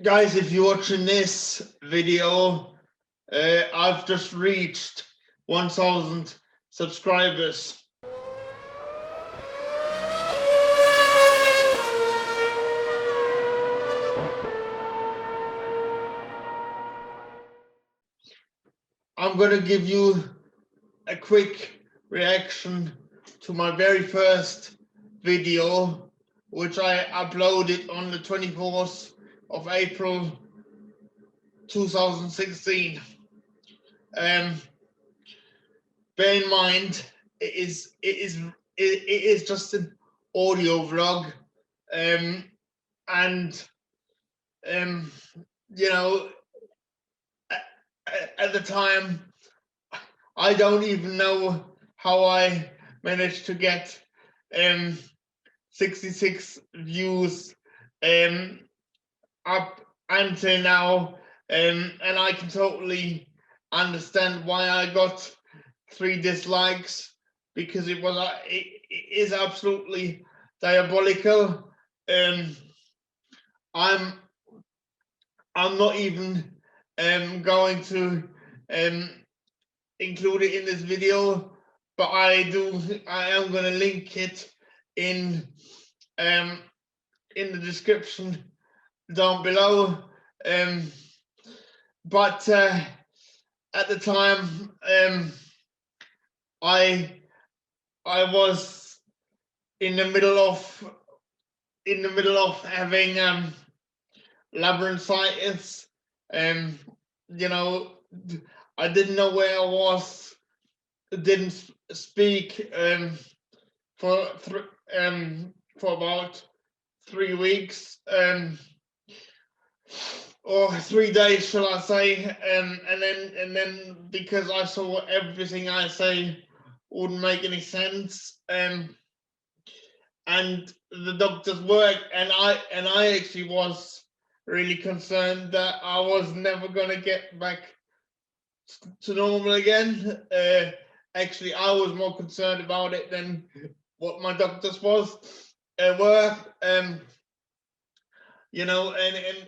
Guys, if you're watching this video, I've just reached 1,000 subscribers. I'm going to give you a quick reaction to my very first video, which I uploaded on the 24th of April 2016. Bear in mind, it is just an audio vlog, and you know, at the time, I don't even know how I managed to get 66 views up until now, and I can totally understand why I got 3 dislikes, because it is absolutely diabolical. I'm not even going to include it in this video, but I am going to link it in the description down below. But at the time, I was in the middle of having labyrinthitis. You know, I didn't know where I was. Didn't speak for about 3 weeks, or 3 days, shall I say? And then because I saw everything I say wouldn't make any sense, and the doctor's work, and I actually was really concerned that I was never gonna get back to normal again. Actually, I was more concerned about it than what my doctors were. You know, and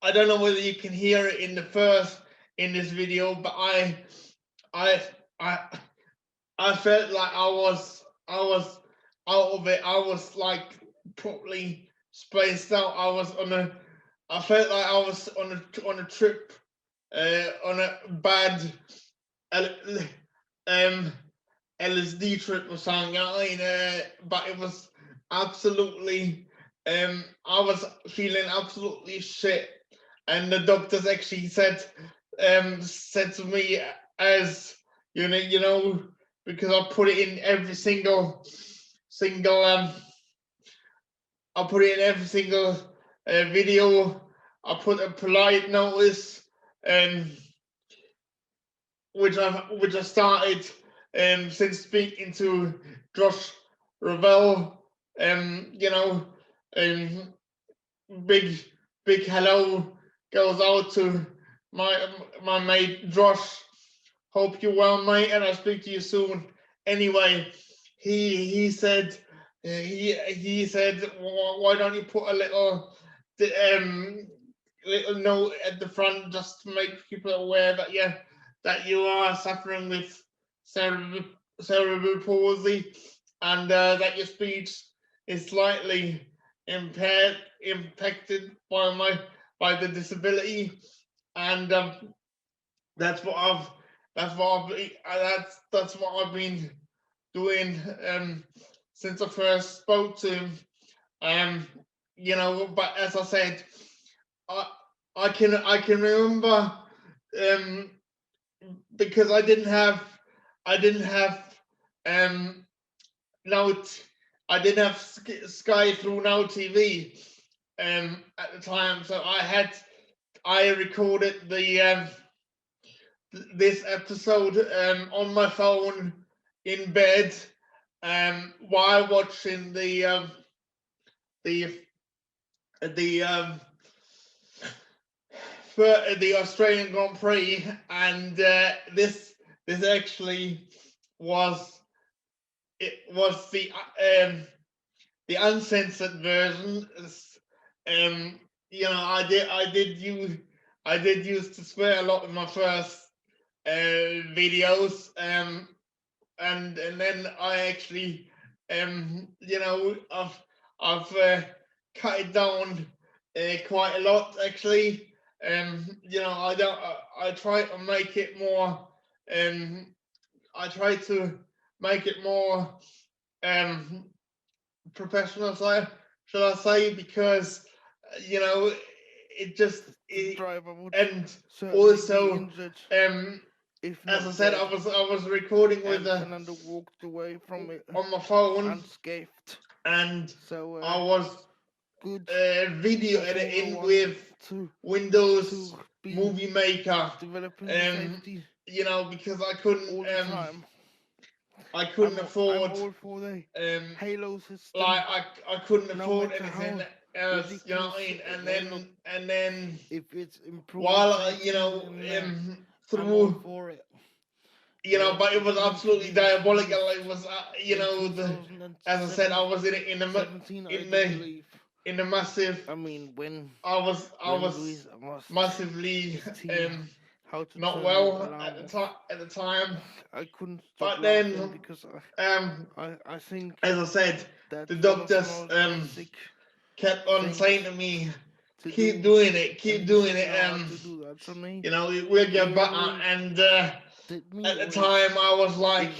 I don't know whether you can hear it in this video, but I felt like I was out of it. I was like properly spaced out. I felt like I was on a trip, on a bad LSD trip or something. But it was absolutely, I was feeling absolutely shit, and the doctors actually said to me, as you know, because I put it in every single I put it in every single video. I put a polite notice, which I started since speaking to Josh Ravel. You know, big hello goes out to my mate Josh. Hope you're well, mate, and I'll speak to you soon. Anyway, he said, he said, why don't you put a little note at the front, just to make people aware that you are suffering with cerebral palsy, and that your speech is slightly impacted by the disability, and that's what I've been doing since I first spoke to him. You know, but as I said, I can remember, because I didn't have Sky through Now TV at the time, so I recorded this episode on my phone in bed, while watching the Australian Grand Prix, and this actually was the uncensored version, I did use to swear a lot in my first videos, and then I actually, I've cut it down quite a lot actually. I don't. I try to make it more. I try to make it more um, professional, shall I say, because it just The driver would and certainly be also injured, if as not I said, dead, I was recording with and Fernando walked away from it on my phone, unscathed. and So I was good video for Formula editing One with to Windows be Movie Maker, developing the safety because I couldn't all the time. afford I'm all for the um Halo system. like I couldn't No afford matter anything how else, you know what I ridiculous mean? it may look, And then if it's improving while safety, I'm all through, for it. but it was It needs to absolutely be diabolical. introduced It was in as I said, I was 2017, I in do believe. the massive. I mean, when I was Luis asked massively his team how to not turn well it around, at the time. I couldn't stop But laughing then, because I think as I said, that's the one of the doctors most basic kept on things saying to me, to keep do, doing it, and keep he doing didn't it. know how to do that. For me, It will get the better. only And did me at the was time, I was like,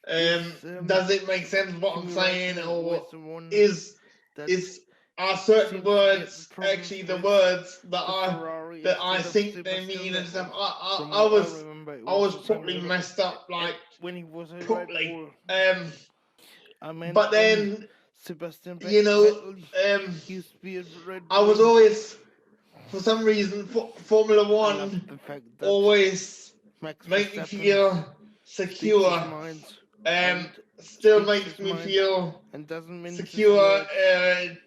is does it make sense what I'm Kimi saying, Räikkönen or was the one is that are certain seems to get the words problems actually the with words the Ferrari that I instead of think they Sebastian mean and stuff? Vettel. From I what I was remember, it I was was the same probably with messed up, like when he was a Red properly. Bull. I meant But when then Sebastian you know, Vettel used to be a Red I was Bull. always, for some reason, Formula I love One the fact that always Max made me Verstappen feel speaks secure. his mind Still speaks makes his me mind feel and doesn't mince his secure words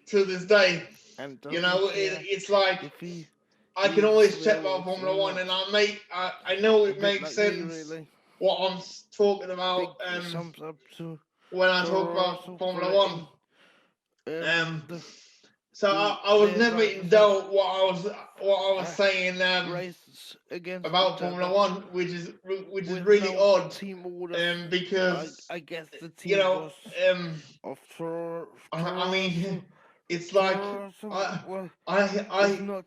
to this day. and doesn't care It's like if he I can uses always swear check about words Formula or One, not. and I know A it bit makes like me, sense really. what I'm talking Big about thumbs up to when I talk Toro about Rosso for Formula One. letting So I was their never in drivers have doubt what I was saying races against about each Formula other One, which is with really no odd. team orders. Because I guess the team was of I mean, it's like Toro is I not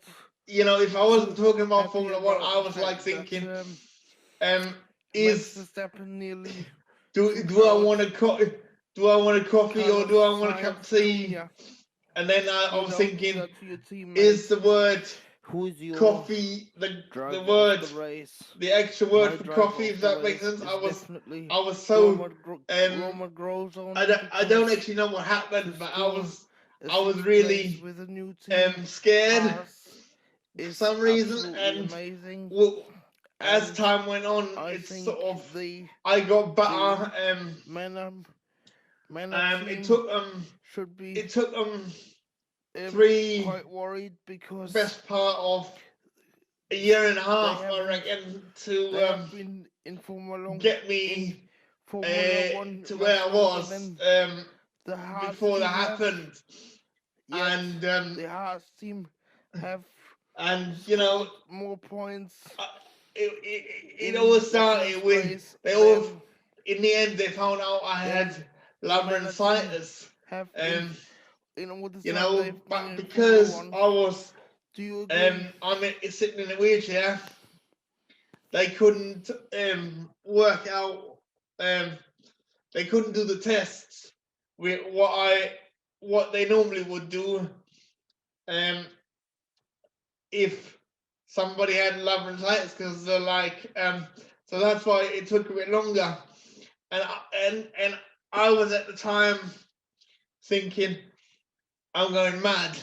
if I wasn't too talking about happy Formula One, about I the was like fact thinking, that Max is Verstappen nearly do I want a do I want a coffee or Carlos do I want a cup of Sainz tea? Jr. And then I You was don't do thinking, that to your teammate. is the word Who is your coffee the driver word of the race? the extra word My for driver coffee? of If the that makes race sense, is definitely I was so Roman Grosjean I don't because actually know what happened, to but score a I was sixth place really with a new team scared Haas for is some reason, absolutely and amazing. as And time went on, I it's think sort of the I got better. Manor It team took should be it took three quite worried because best part of a year and a half, I haven't- reckon, they to have been in Formula get me One to much where I longer was than the Haas before that team have. happened. Yet And the Haas team have you know, scored more points it in always the started first with race they all than in the end they found out I had the Manor team labyrinthitis. have in all the You time know, they've but been in because Formula One. I was Do you agree? sitting in a wheelchair, they couldn't work out they couldn't do the tests with what they normally would do if somebody had labyrinthitis, because they're like so that's why it took a bit longer. And I was at the time thinking I'm going mad,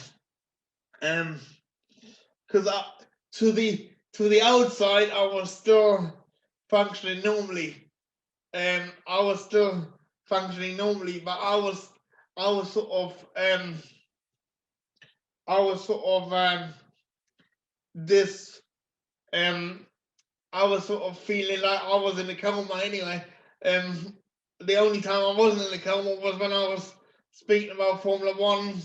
because to the outside I was still functioning normally. I was still functioning normally, but I was sort of I was sort of this I was sort of feeling like I was in a coma anyway. The only time I wasn't in a coma was when I was speaking about Formula One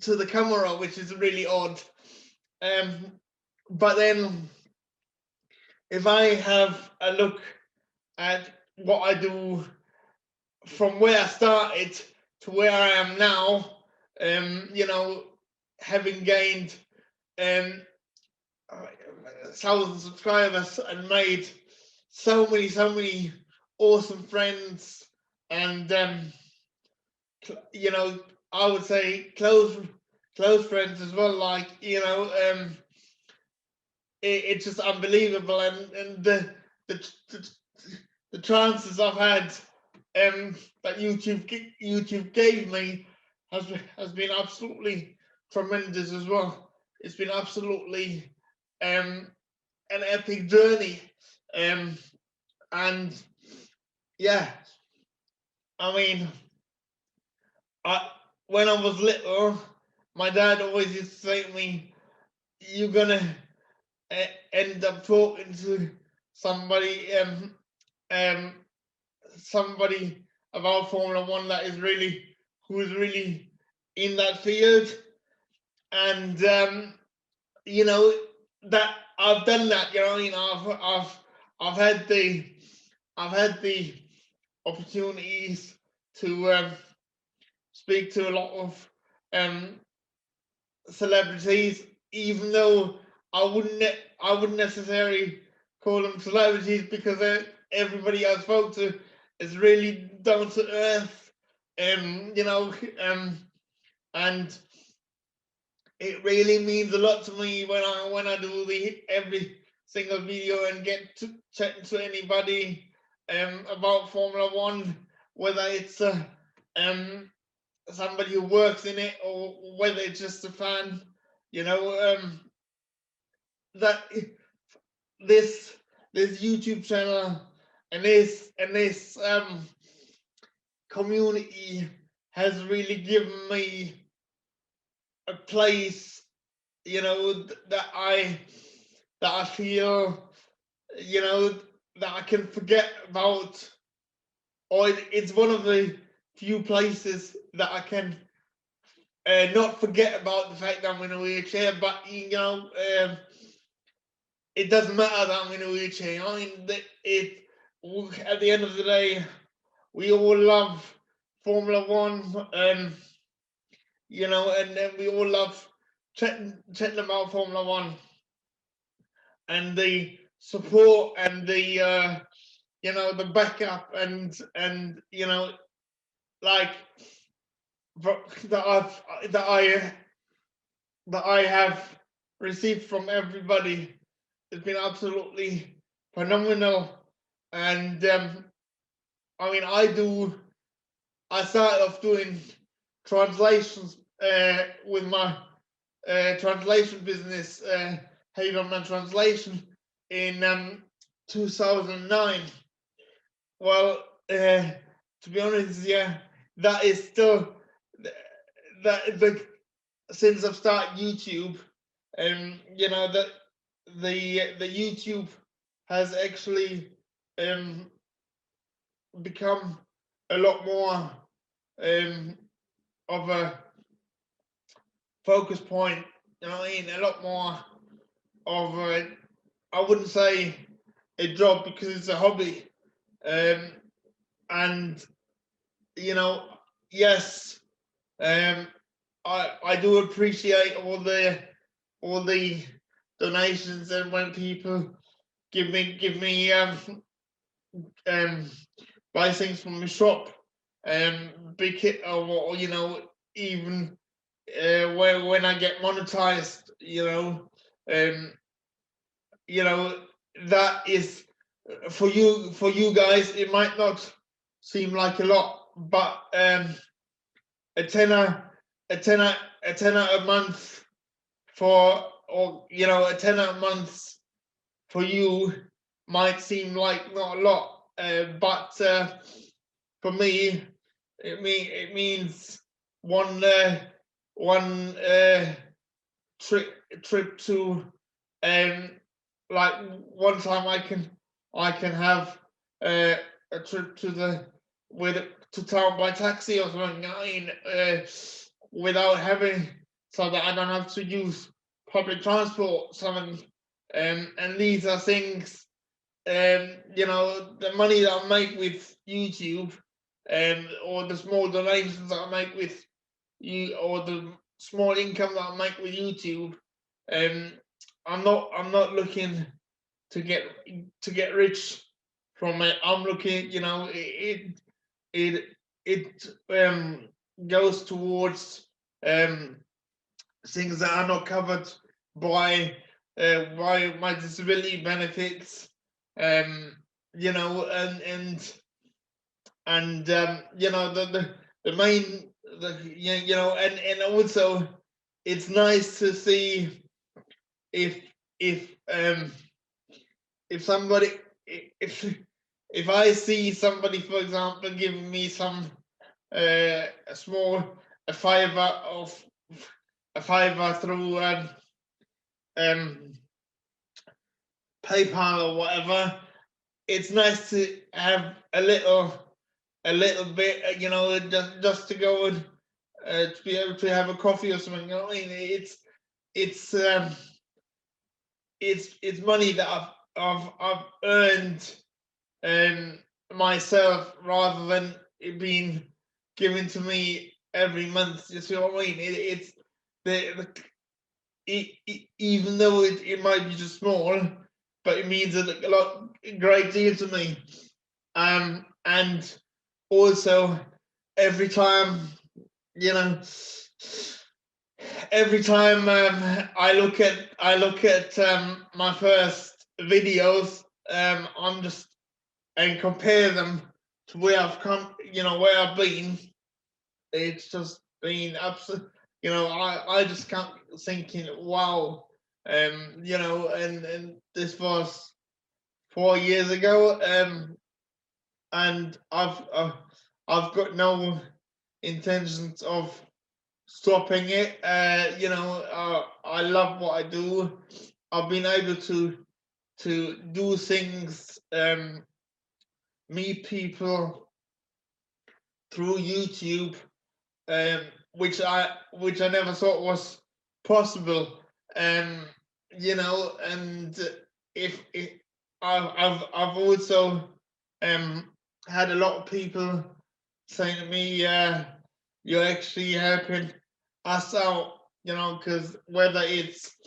to the camera, which is really odd. But then if I have a look at what I do from where I started to where I am now, you know, having gained 1,000 subscribers and made so many awesome friends, and you know, I would say close friends as well. Like, you know, it's just unbelievable, and the chances I've had that YouTube gave me has been absolutely tremendous as well. It's been absolutely an epic journey, and yeah, I mean, when I was little, my dad always used to say to me, "You're gonna end up talking to somebody um somebody about Formula One that is really who is really in that field," and you know, that I've done that. You know, I've had the opportunities to speak to a lot of celebrities, even though I wouldn't necessarily call them celebrities, because everybody I spoke to is really down to earth, you know, and it really means a lot to me when I do every single video and get to chatting to anybody about Formula One, whether it's somebody who works in it or whether it's just a fan. You know, that this YouTube channel and this community has really given me a place, you know, that I feel, you know, that I can forget about, or it's one of the few places that I can not forget about the fact that I'm in a wheelchair. But you know, it doesn't matter that I'm in a wheelchair. I mean, at the end of the day, we all love Formula One, you know, and then we all love chatting about Formula One and the support and the you know, the backup and you know, like that I have received from everybody. It's been absolutely phenomenal, and I mean, I started off doing translations with my translation business, Haverman Translation, in 2009. Well, to be honest, yeah, that is still that since I've started YouTube, you know, that the YouTube has actually become a lot more of a focus point. You know what I mean? A lot more of a, I wouldn't say a job because it's a hobby. And you know, yes, I do appreciate all the donations, and when people give me buy things from the shop, big hit, or you know, even when I get monetized, you know, that is for you guys. It might not seem like a lot, but a tenner, a tenner a month for, or you know, a tenner a month for you might seem like not a lot, but for me, it means one trip to like one time I can have a trip to to town by taxi or something, without having so that I don't have to use public transport. And these are things, you know, the money that I make with YouTube, or the small donations that I make with you, or the small income that I make with YouTube. Um, I'm not looking to get rich from it. I'm looking, you know, it goes towards things that are not covered by my disability benefits. You know, and you know, the main, you know, and also it's nice to see if if um if somebody, if if I see somebody, for example, giving me some a small, a fiver of a fiver through um PayPal or whatever, it's nice to have a little bit, you know, just to go and to be able to have a coffee or something. You know what I mean? It's um, it's money that I've earned myself, rather than it being given to me every month. You see what I mean? It's even though it might be just small, but it means a great deal to me. And also every time, you know, every time I look at my first videos, I'm just, and compare them to where I've come, you know, where I've been. It's just been absolute, you know, I just can't thinking, wow, you know, and this was 4 years ago, and I've got no intentions of stopping it. You know, I love what I do. I've been able to do things, meet people through YouTube, um, which I never thought was possible. Um, you know, and if I've also had a lot of people saying to me, "You're actually helping us out," you know, because whether it's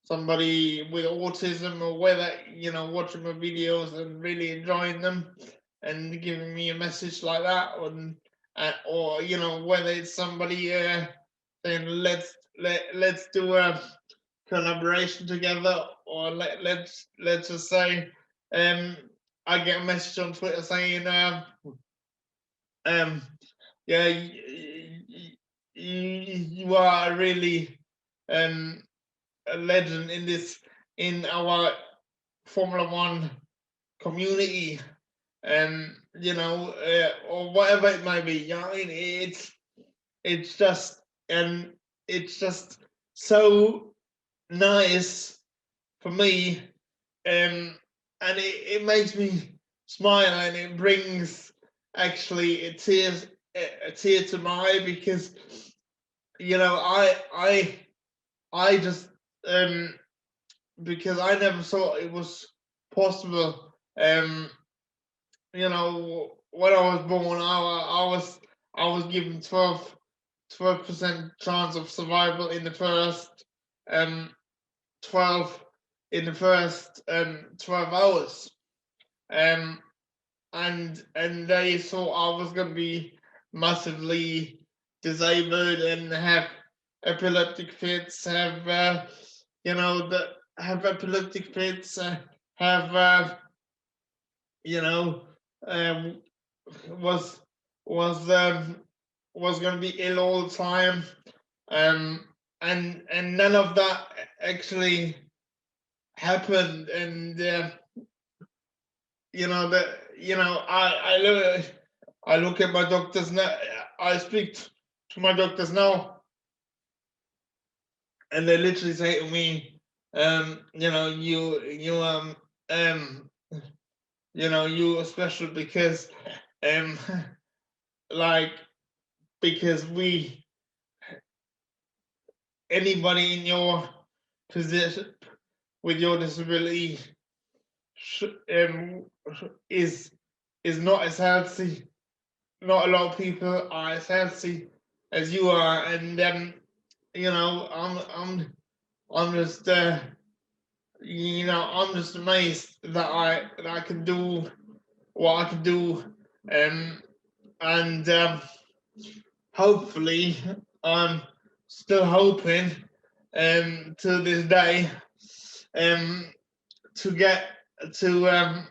somebody with autism, or whether, you know, watching my videos and really enjoying them and giving me a message like that, or you know, whether it's somebody saying let's do a collaboration together, or let's just say, um I get a message on Twitter saying, um yeah, you are really um a legend in this, in our Formula One community, you know, or whatever it may be. You know, it's just, and it's just so nice for me, and it makes me smile, and it brings actually a tear to my eye, because, you know, I just, because I never thought it was possible. You know, when I was born, I was given 12% chance of survival in the first, 12 in the first 12 hours. And they thought I was going to be massively disabled and have epileptic fits, have you know, have epileptic fits, have you know, um, was was um, was going to be ill all the time, um, and none of that actually happened. And you know, that, you know, I look at my doctors now. I speak to my doctors now, and they literally say to me, you know, um, you know, you are special because, um, like because anybody in your position with your disability is not as healthy. Not a lot of people are as healthy as you are, and you know, I'm just you know, I'm just amazed that I can do what I can do, and hopefully I'm still hoping to this day to get to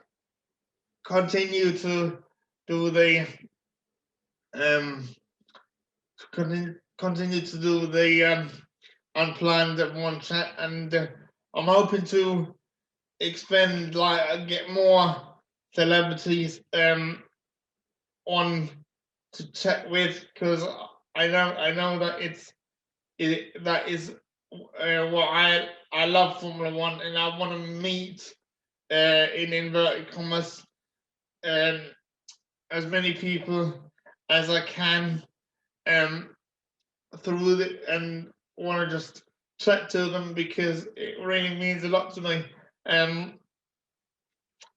continue to do the continue to do the unplanned one chat, and I'm hoping to expand, like get more celebrities on to chat with, because I know that that is what I love Formula One, and I want to meet in inverted commas as many people as I can through it, and want to just chat to them because it really means a lot to me. I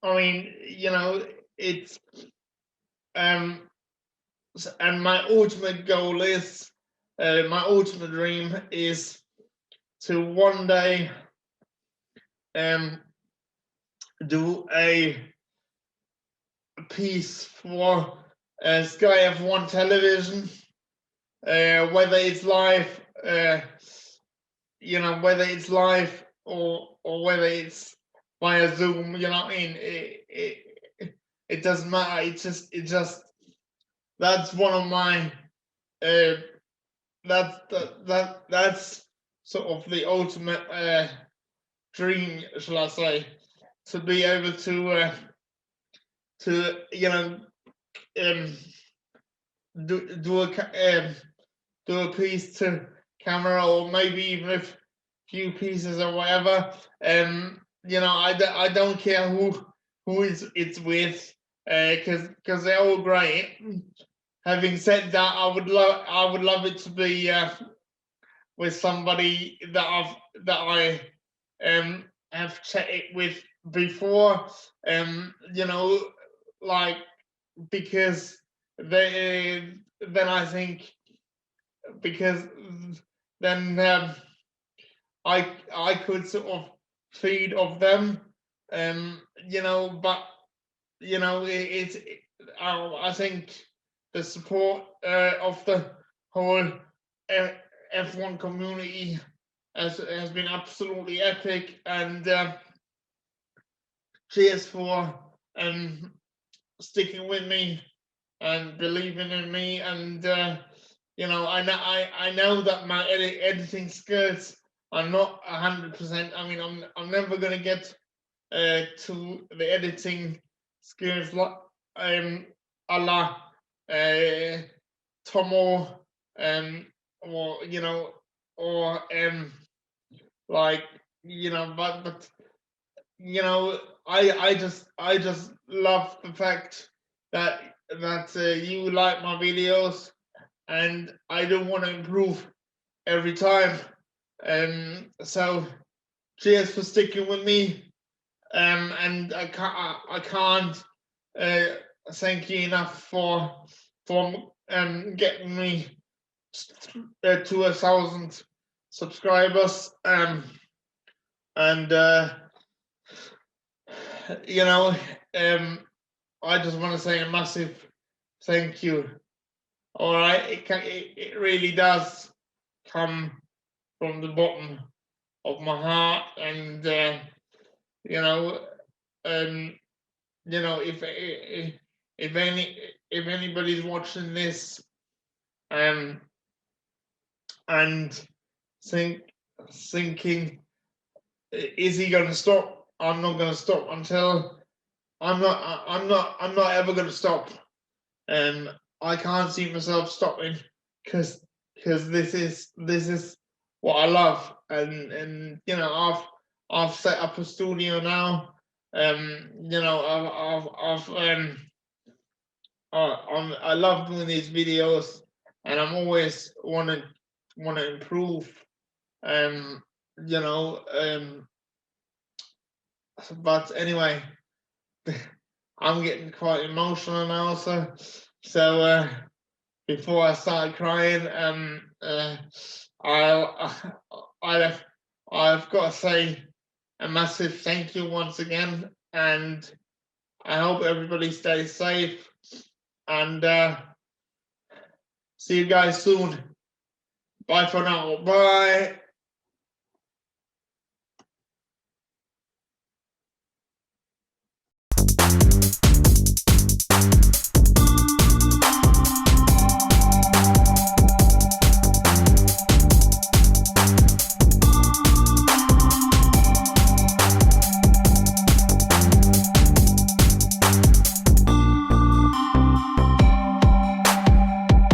mean, you know, it's and my ultimate goal is, my ultimate dream is to one day do a piece for Sky F1 television, whether it's live, you know, whether it's live or whether it's via Zoom, you know what I mean? It doesn't matter. It just that's one of my that's sort of the ultimate dream, shall I say, to be able to you know do a piece to camera, or maybe even a few pieces or whatever. You know, I don't care who it's with, because they're all great. Having said that, I would love it to be with somebody that I have chatted with before. You know, like, because then I think, because then I could sort of feed off them, you know. But you know, I think the support of the whole F1 community has been absolutely epic, and cheers for sticking with me and believing in me. And you know, I know that my editing skills are not 100%. I mean, I'm never gonna get to the editing skills like a la Tomo, or you know, or like, you know, but you know, I just love the fact that you like my videos, and I do want to improve every time. So cheers for sticking with me. And I can't thank you enough for getting me to 1,000 subscribers. And you know, I just want to say a massive thank you. All right, it really does come from the bottom of my heart, and you know, you know, if anybody's watching this, and thinking, is he going to stop? I'm not going to stop until I'm not ever going to stop. I can't see myself stopping, because this is what I love, and you know, I've set up a studio now. You know, I love doing these videos, and I'm always want to improve. You know, but anyway, I'm getting quite emotional now, so before I start crying, I've got to say a massive thank you once again, and I hope everybody stays safe, and see you guys soon. Bye for now. Bye.